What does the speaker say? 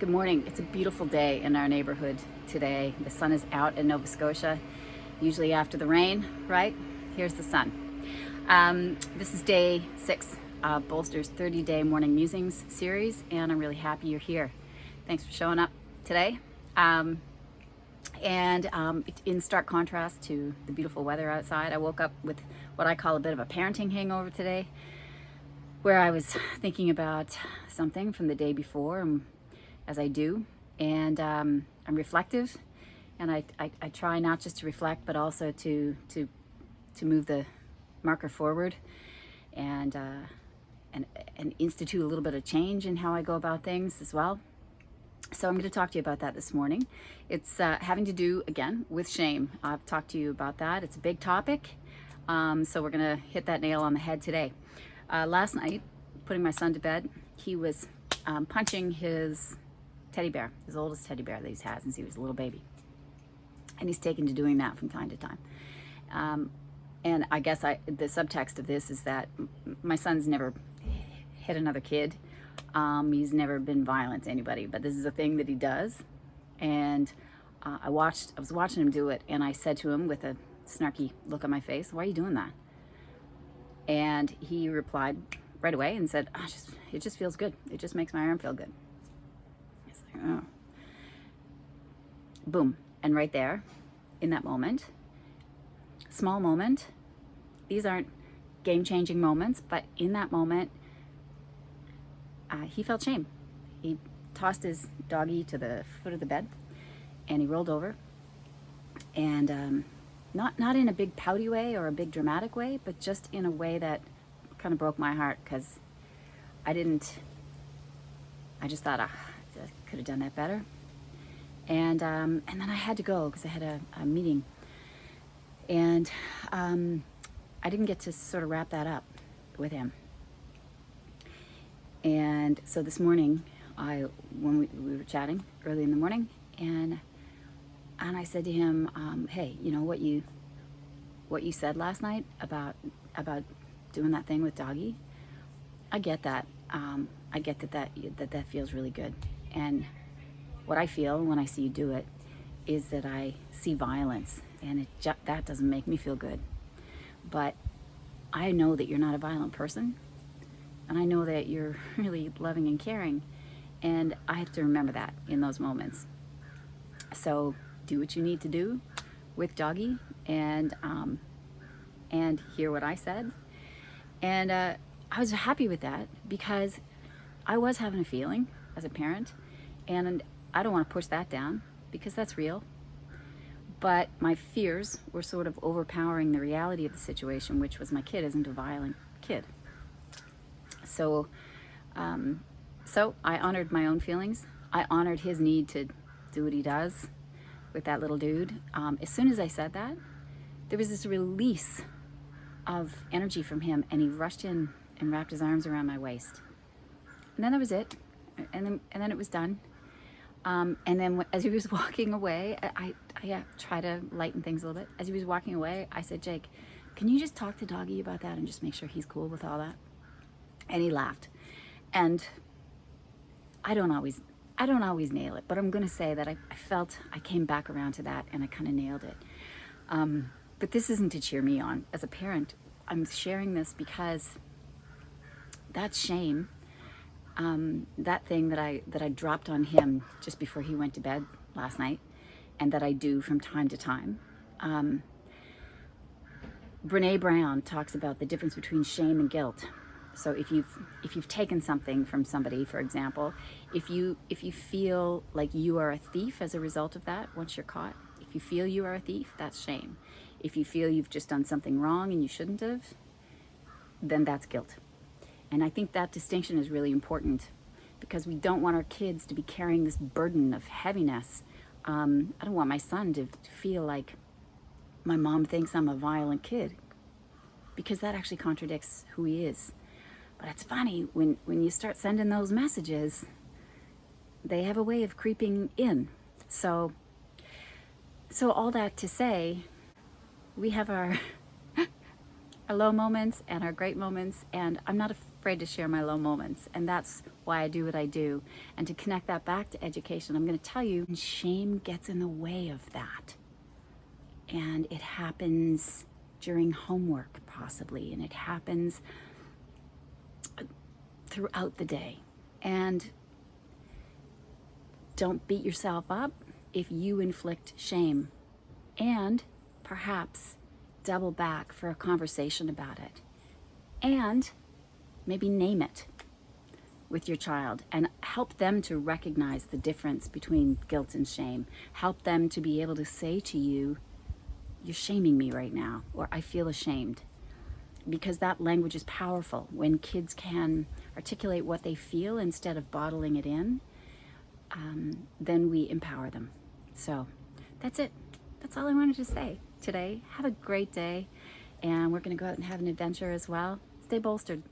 Good morning. It's a beautiful day in our neighborhood today. The sun is out in Nova Scotia, usually after the rain, right? Here's the sun. This is day 6 of Bolster's 30-day morning musings series, and I'm really happy you're here. Thanks for showing up today. In stark contrast to the beautiful weather outside, I woke up with what I call a bit of a parenting hangover today, where I was thinking about something from the day before, as I do, and I'm reflective, and I try not just to reflect, but also to move the marker forward, and institute a little bit of change in how I go about things as well. So I'm going to talk to you about that this morning. It's having to do, again, with shame. I've talked to you about that. It's a big topic, so we're going to hit that nail on the head today. Last night, putting my son to bed, he was punching his teddy bear, his oldest teddy bear that he's had since he was a little baby. And he's taken to doing that from time to time. And I guess the subtext of this is that my son's never hit another kid. He's never been violent to anybody, but this is a thing that he does. And I was watching him do it, and I said to him with a snarky look on my face, "Why are you doing that?" And he replied right away and said, "It just feels good. It just makes my arm feel good." It's like, oh. Boom. And right there, in that moment, small moment, these aren't game-changing moments, but in that moment, he felt shame. He tossed his doggy to the foot of the bed, and he rolled over, and not in a big pouty way or a big dramatic way, but just in a way that kind of broke my heart, because I just thought, I could have done that better. And then I had to go because I had a meeting, and I didn't get to sort of wrap that up with him. And so this morning, when we were chatting early in the morning, and I said to him, "Hey, you know what you said last night about doing that thing with doggy? I get that. I get that feels really good. And what I feel when I see you do it is that I see violence, and that doesn't make me feel good. But I know that you're not a violent person, and I know that you're really loving and caring, and I have to remember that in those moments. So do what you need to do with doggy, and hear what I said." And I was happy with that, because I was having a feeling as a parent, and I don't want to push that down because that's real. But my fears were sort of overpowering the reality of the situation, which was my kid isn't a violent kid. So I honored my own feelings. I honored his need to do what he does with that little dude. As soon as I said that, there was this release of energy from him, and he rushed in and wrapped his arms around my waist. And then that was it. And then it was done. And then as he was walking away, I try to lighten things a little bit. As he was walking away, I said, "Jake, can you just talk to Doggy about that and just make sure he's cool with all that?" And he laughed. And I don't always nail it, but I'm going to say that I felt I came back around to that, and I kind of nailed it. But this isn't to cheer me on as a parent. I'm sharing this because that shame, that thing that I dropped on him just before he went to bed last night, and that I do from time to time. Brene Brown talks about the difference between shame and guilt. So if you've taken something from somebody, for example, if you feel like you are a thief as a result of that, once you're caught, if you feel you are a thief, that's shame. If you feel you've just done something wrong and you shouldn't have, then that's guilt. And I think that distinction is really important, because we don't want our kids to be carrying this burden of heaviness. I don't want my son to feel like my mom thinks I'm a violent kid, because that actually contradicts who he is. But it's funny, when you start sending those messages, they have a way of creeping in. So all that to say, we have our our low moments and our great moments, and I'm not afraid to share my low moments, and that's why I do what I do. And to connect that back to education, I'm going to tell you, shame gets in the way of that. And it happens during homework, possibly, and it happens throughout the day. And don't beat yourself up if you inflict shame, and perhaps double back for a conversation about it, and maybe name it with your child and help them to recognize the difference between guilt and shame. Help them to be able to say to you, you're shaming me right now, or I feel ashamed. Because that language is powerful. When kids can articulate what they feel instead of bottling it in, then we empower them. So that's it. That's all I wanted to say today. Have a great day, and we're going to go out and have an adventure as well. Stay bolstered.